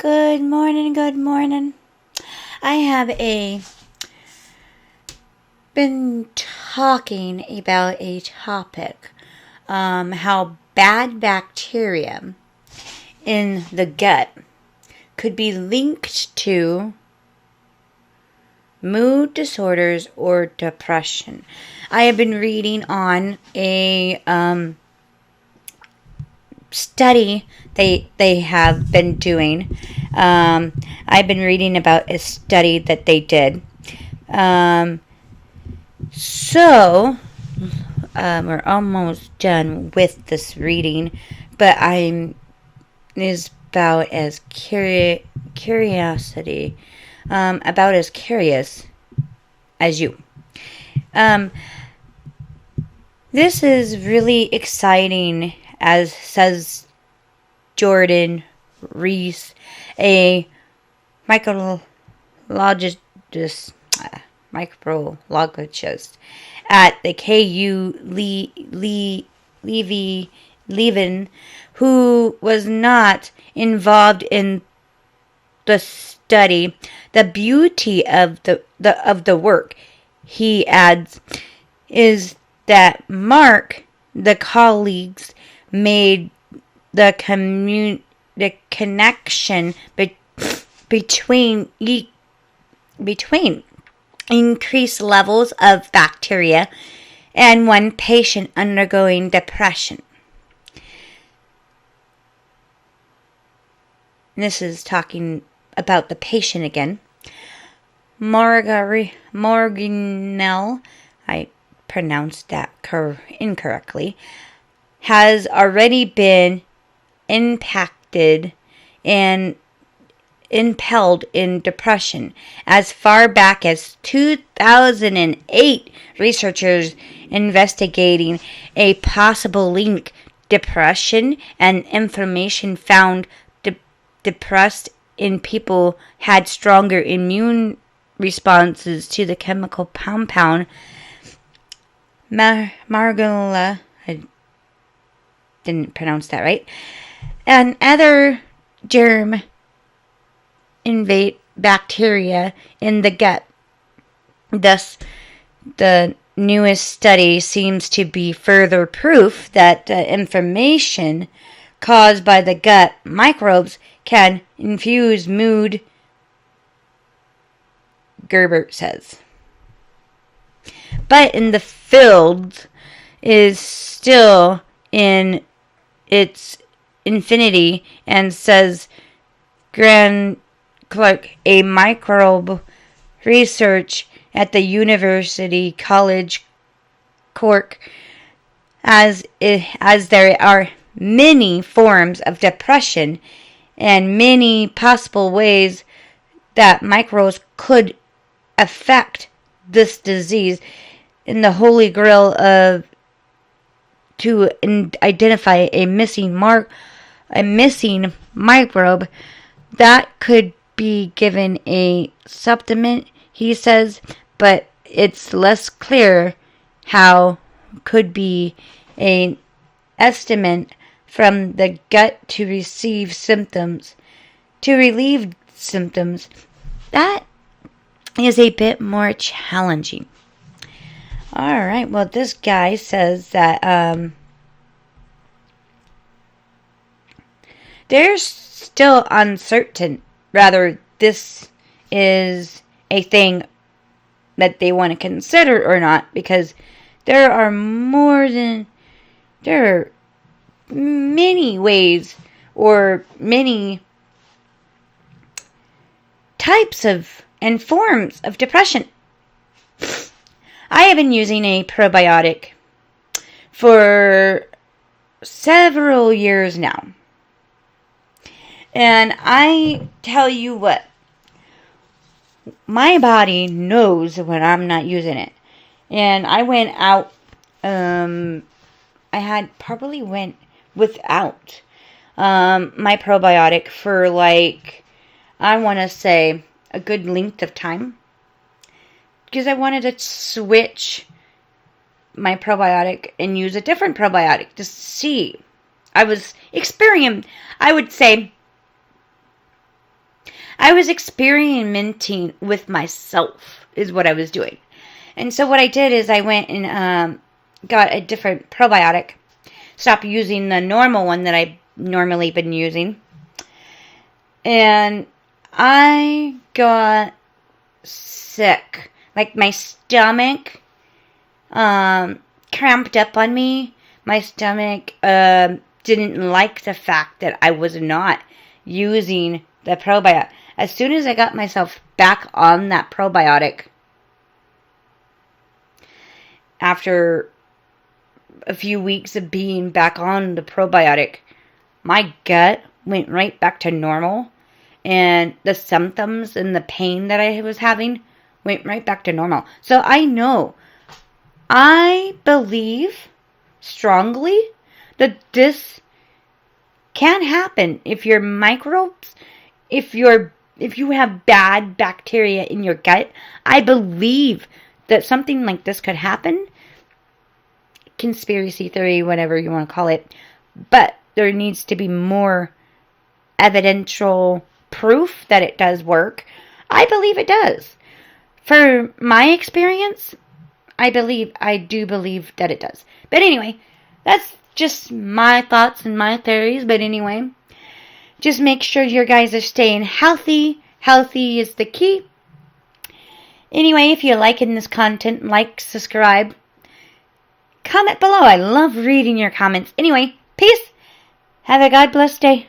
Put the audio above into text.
Good morning, good morning. I have been talking about a topic, how bad bacteria in the gut could be linked to mood disorders or depression. I have been reading on a study they have been doing. I've been reading about a study that they did. So we're almost done with this reading, but I'm is about as curiosity about as curious as you. This is really exciting, as says Jordan Reese, a microbiologist at the KU Leuven, who was not involved in the study. The beauty of the work, he adds, is that Mark, the colleagues, made the connection between increased levels of bacteria and one patient undergoing depression. This is talking about the patient again. Morganell, I pronounced that incorrectly, has already been impacted and impelled in depression. As far back as 2008, researchers investigating a possible link depression and inflammation found depressed in people had stronger immune responses to the chemical compound Margella, I didn't pronounce that right, and other germ invade bacteria in the gut. Thus, the newest study seems to be further proof that inflammation caused by the gut microbes can infuse mood, Gerbert says. But in the field is still in its infinity, and says Grant Clark, a microbe research at the University College Cork, as there are many forms of depression and many possible ways that microbes could affect this disease. In the holy grail of to identify a missing microbe that could be given a supplement, he says, but it's less clear how could be an estimate from the gut to relieve symptoms. That is a bit more challenging. Alright, well, this guy says that there's still uncertain. Rather, this is a thing that they want to consider or not, because there are many ways or many types of and forms of depression. I have been using a probiotic for several years now. And I tell you what, my body knows when I'm not using it. And I went out, I had probably went without my probiotic for I want to say a good length of time. Because I wanted to switch my probiotic and use a different probiotic to see. I was experiencing, I would say, I was experimenting with myself is what I was doing. And so what I did is I went and got a different probiotic. Stopped using the normal one that I normally been using. And I got sick. Like my stomach cramped up on me. My stomach didn't like the fact that I was not using the probiotic. As soon as I got myself back on that probiotic, after a few weeks of being back on the probiotic, my gut went right back to normal. And the symptoms and the pain that I was having went right back to normal. So I believe strongly that this can happen if your microbes, if you have bad bacteria in your gut. I believe that something like this could happen. Conspiracy theory, whatever you want to call it. But there needs to be more evidential proof that it does work. I believe it does. For my experience, I do believe that it does. But anyway, that's just my thoughts and my theories. But anyway, just make sure your guys are staying healthy. Healthy is the key. Anyway, if you're liking this content, like, subscribe, comment below. I love reading your comments. Anyway, peace. Have a God bless day.